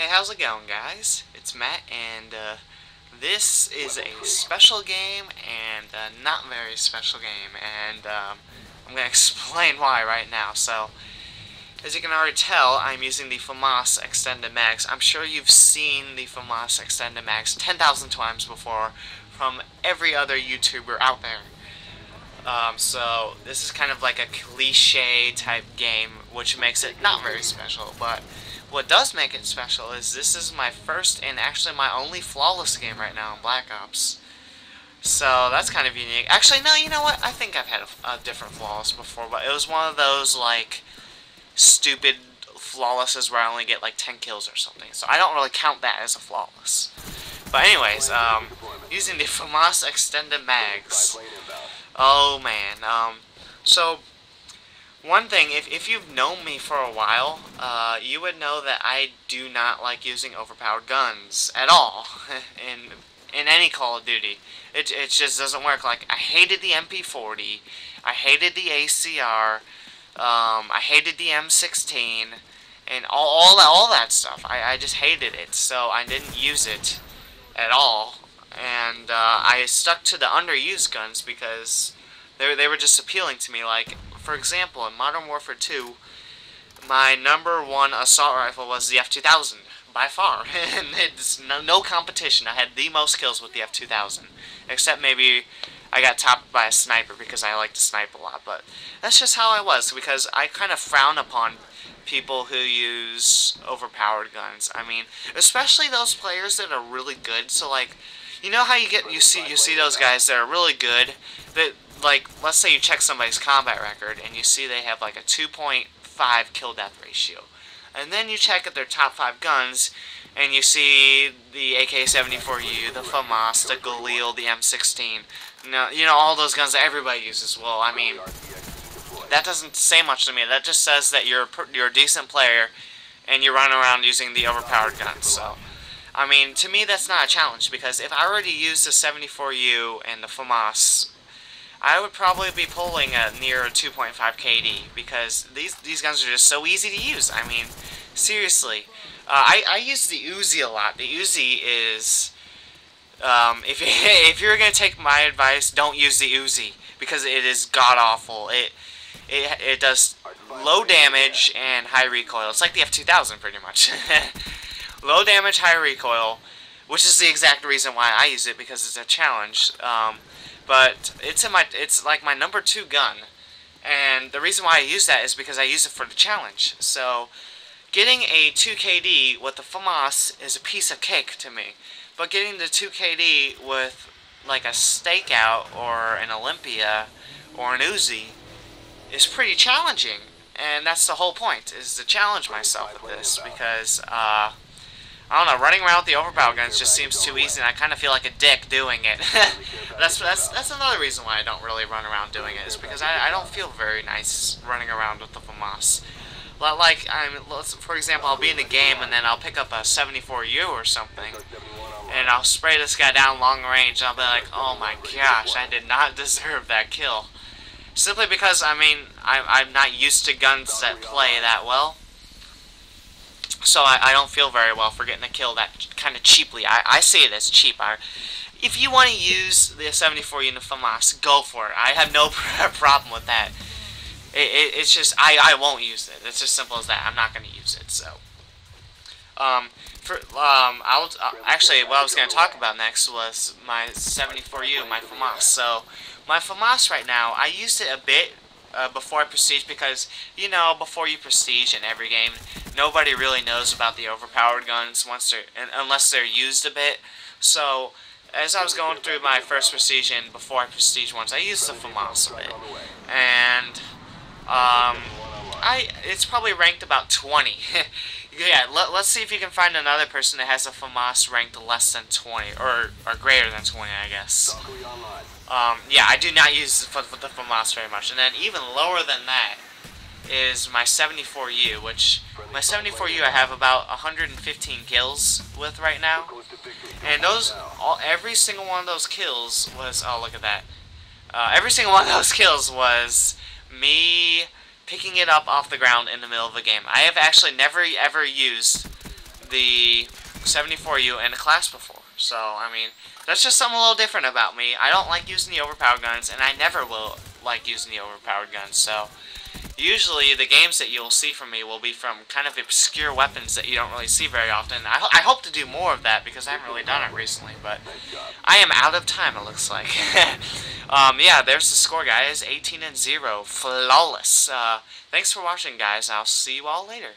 Hey, how's it going, guys? It's Matt, and this is a special game and a not very special game, and I'm going to explain why right now. So, as you can already tell, I'm using the Famas Extended Mags. I'm sure you've seen the Famas Extended Mags 10,000 times before from every other YouTuber out there. So, this is kind of like a cliche type game, which makes it not very special, but what does make it special is this is my first and actually my only flawless game right now in Black Ops. So that's kind of unique. Actually, no, you know what? I think I've had a different flawless before, but it was one of those, like, stupid flawlesses where I only get, like, 10 kills or something. So I don't really count that as a flawless. But anyways, using the Famas Extended Mags. Oh, man. So one thing, if you've known me for a while, you would know that I do not like using overpowered guns at all in any Call of Duty. It just doesn't work. Like, I hated the MP40, I hated the ACR, I hated the M16, and all that stuff. I just hated it, so I didn't use it at all. And I stuck to the underused guns because they were just appealing to me. Like, for example, in Modern Warfare 2, my #1 assault rifle was the F2000, by far. And it's no competition. I had the most kills with the F2000. Except maybe I got topped by a sniper because I like to snipe a lot. But that's just how I was, because I kind of frown upon people who use overpowered guns. I mean, especially those players that are really good. So, like, you know how you see those guys that are really good, that, like, let's say you check somebody's combat record and you see they have like a 2.5 kill death ratio, and then you check at their top 5 guns and you see the AK-74U, the Famas, the Galil, the M16, you know all those guns that everybody uses. Well, I mean, that doesn't say much to me. That just says that you're a decent player and you're running around using the overpowered guns. So, I mean, to me that's not a challenge, because if I already used the 74U and the Famas, I would probably be pulling near a 2.5 KD, because these guns are just so easy to use. I mean, seriously. I use the Uzi a lot. The Uzi is, if you're going to take my advice, don't use the Uzi, because it is god-awful. It does low damage and high recoil. It's like the F2000, pretty much. Low damage, high recoil, which is the exact reason why I use it, because it's a challenge. But it's like my #2 gun, and the reason why I use that is because I use it for the challenge. So getting a 2 KD with the Famas is a piece of cake to me, but getting the 2 KD with like a Stakeout or an Olympia or an Uzi is pretty challenging, and that's the whole point, is to challenge myself with this, because I don't know, running around with the overpowered guns just seems too easy, and I kind of feel like a dick doing it. That's another reason why I don't really run around doing it, is because I don't feel very nice running around with the Famas. Like, for example, I'll be in a game and then I'll pick up a 74U or something, and I'll spray this guy down long range, and I'll be like, oh my gosh, I did not deserve that kill. Simply because, I mean, I'm not used to guns that play that well. So I don't feel very well for getting a kill that kind of cheaply. I see it as cheap. If you want to use the 74 unit Famas, go for it. I have no problem with that. It's just, I won't use it. It's as simple as that. I'm not going to use it. So, actually, what I was going to talk about next was my 74U, my Famas. So, my Famas right now, I used it a bit before I prestige, because, you know, before you prestige in every game, nobody really knows about the overpowered guns unless they're used a bit. So, as I was going through my first prestige and before I prestige once, I used the Famas a bit, and it's probably ranked about 20. Yeah, let's see if you can find another person that has a Famas ranked less than 20, or greater than 20, I guess. Yeah, I do not use the Famas very much. And then even lower than that is my 74U, which my 74U I have about 115 kills with right now. And every single one of those kills was, oh, look at that. Every single one of those kills was me picking it up off the ground in the middle of a game. I have actually never ever used the 74U in a class before. So, I mean, that's just something a little different about me. I don't like using the overpowered guns, and I never will like using the overpowered guns. So, usually the games that you'll see from me will be from kind of obscure weapons that you don't really see very often. I hope to do more of that because I haven't really done it recently, but I am out of time, it looks like. Yeah, there's the score, guys. 18-0. Flawless. Thanks for watching, guys. I'll see you all later.